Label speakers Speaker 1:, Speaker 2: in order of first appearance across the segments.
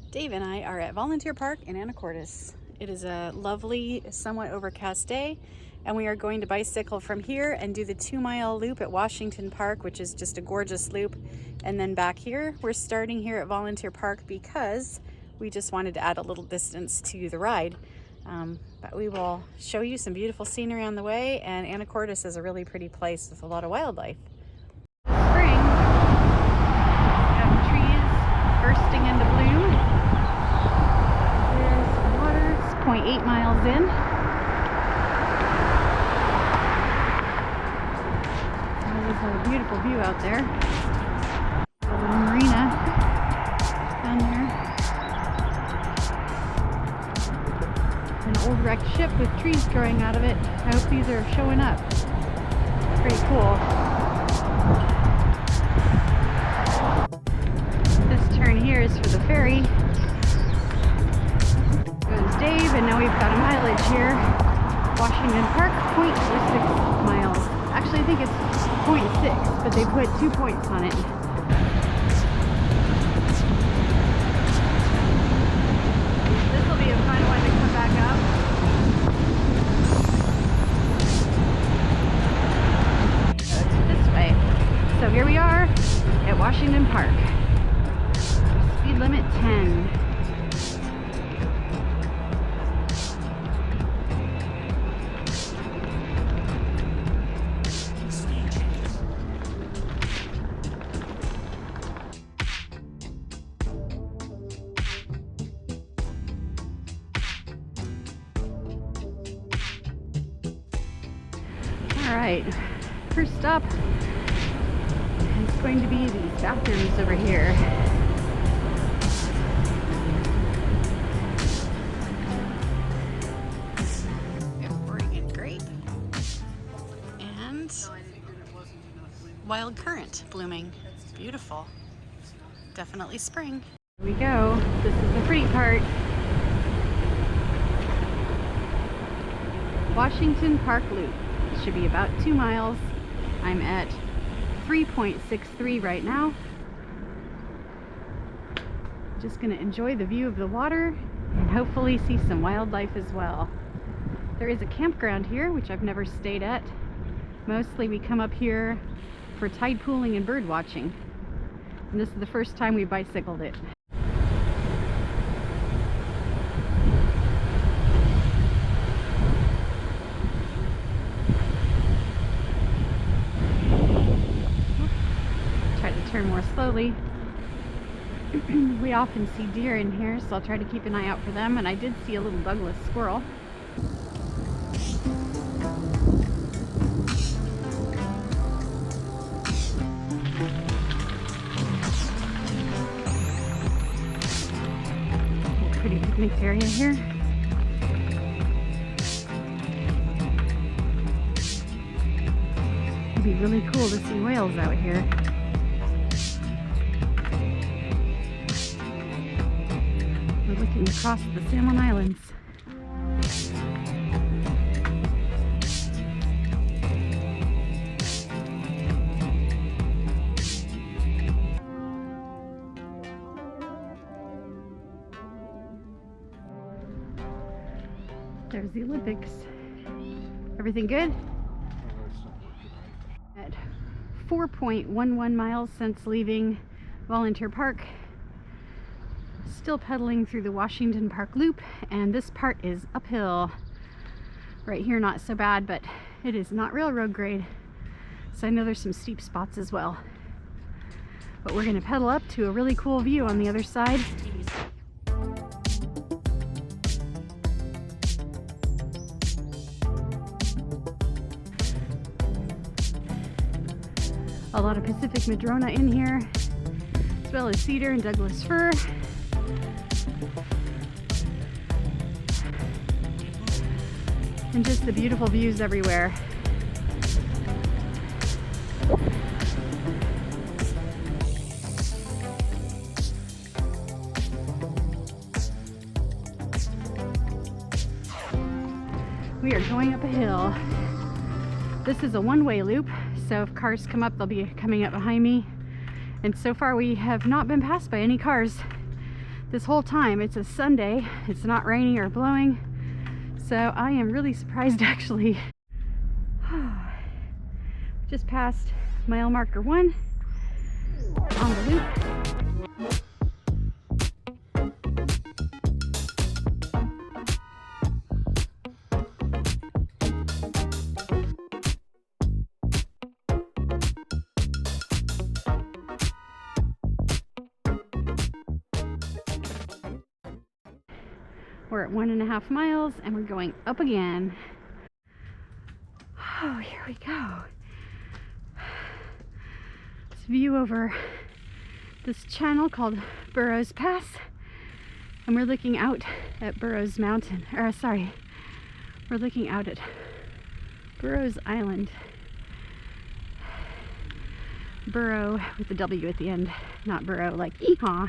Speaker 1: Dave and I are at Volunteer Park in Anacortes. It is a lovely, somewhat overcast day, and we are going to bicycle from here and do the 2-mile loop at Washington Park, which is just a gorgeous loop, and then back here. We're starting here at Volunteer Park because we just wanted to add a little distance to the ride. But we will show you some beautiful scenery on the way, and Anacortes is a really pretty place with a lot of wildlife. Spring, we have trees bursting into bloom. There's water, it's 0.8 miles in. So we just have a beautiful view out there. A little marina down there. An old wrecked ship with trees growing out of it. I hope these are showing up. Pretty cool. This turn here is for the ferry. Goes Dave, and now we've got a mileage here. Washington Park, 0.6 miles. Actually, I think it's 0.6, but they put 2 points on it. This will be a fun one to come back up. This way. So here we are at Washington Park. Speed limit 10. Alright, first stop is going to be these bathrooms over here. We have Oregon grape and wild currant blooming. Beautiful. Definitely spring. Here we go. This is the pretty part. Washington Park Loop. Should be about 2 miles. I'm at 3.63 right now. Just gonna enjoy the view of the water and hopefully see some wildlife as well. There is a campground here, which I've never stayed at. Mostly we come up here for tide pooling and bird watching. And this is the first time we bicycled it. Turn more slowly. We often see deer in here, so I'll try to keep an eye out for them, and I did see a little Douglas squirrel. Pretty picnic area here. It'd be really cool to see whales out here. Looking across the Salmon Islands. There's the Olympics. Everything good? At 4.11 miles since leaving Volunteer Park. Still pedaling through the Washington Park Loop, and this part is uphill. Right here not so bad, but it is not railroad grade, so I know there's some steep spots as well. But we're going to pedal up to a really cool view on the other side. A lot of Pacific Madrona in here, as well as cedar and Douglas fir. And just the beautiful views everywhere. We are going up a hill. This is a one-way loop, so if cars come up, they'll be coming up behind me. And so far we have not been passed by any cars. this whole time. It's a Sunday, it's not raining or blowing, so I am really surprised actually. Just passed mile marker 1 on the loop. We're at 1.5 miles and we're going up again. Oh, here we go. This view over this channel called Burrows Pass, and we're looking out at Burrows Mountain, or sorry, we're looking out at Burrows Island. Burrow with the W at the end, not burrow like ee-haw.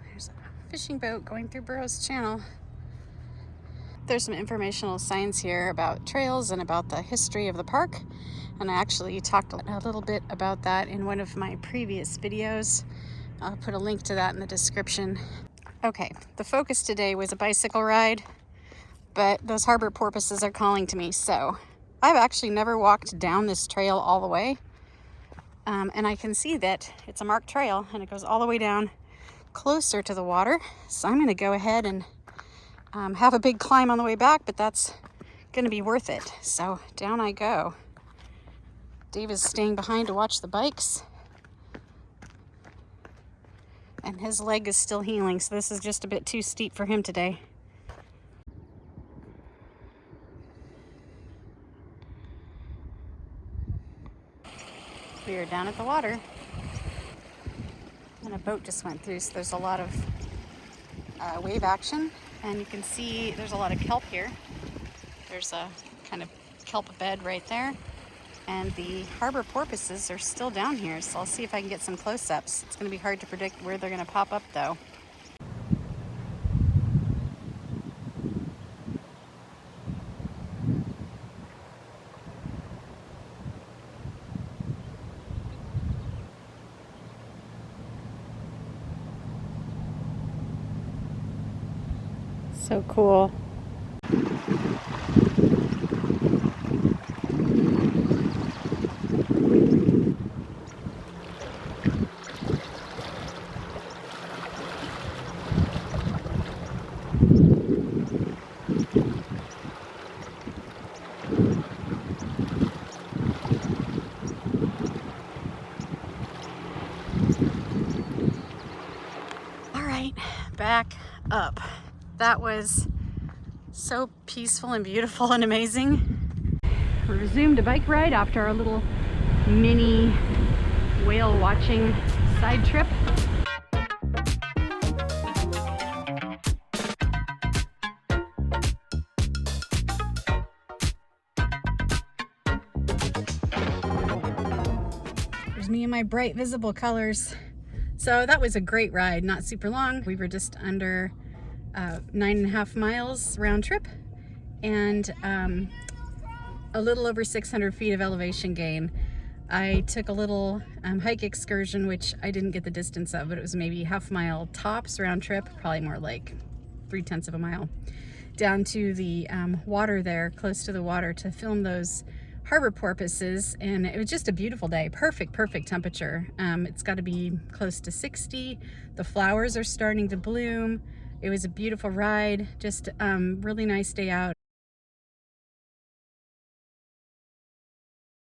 Speaker 1: There's a fishing boat going through Burrows Channel. There's some informational signs here about trails and about the history of the park, and I actually talked a little bit about that in one of my previous videos. I'll put a link to that in the description. Okay, the focus today was a bicycle ride, but those harbor porpoises are calling to me, so I've actually never walked down this trail all the way, and I can see that it's a marked trail and it goes all the way down closer to the water, so I'm going to go ahead and have a big climb on the way back, but that's going to be worth it. So down I go. Dave is staying behind to watch the bikes, and his leg is still healing, so this is just a bit too steep for him today. We are down at the water, and a boat just went through, so there's a lot of wave action, and you can see there's a lot of kelp here. There's a kind of kelp bed right there, and the harbor porpoises are still down here, so I'll see if I can get some close-ups. It's going to be hard to predict where they're going to pop up though. So cool. All right, back up. That was so peaceful and beautiful and amazing. We resumed a bike ride after our little mini whale watching side trip. There's me and my bright visible colors. So that was a great ride, not super long. We were just under 9.5 miles round trip, and a little over 600 feet of elevation gain. I took a little hike excursion, which I didn't get the distance of, but it was maybe half mile tops round trip, probably more like 0.3 of a mile, down to the water there, close to the water, to film those harbor porpoises. And it was just a beautiful day. Perfect temperature. It's got to be close to 60. The flowers are starting to bloom. It was a beautiful ride, just really nice day out.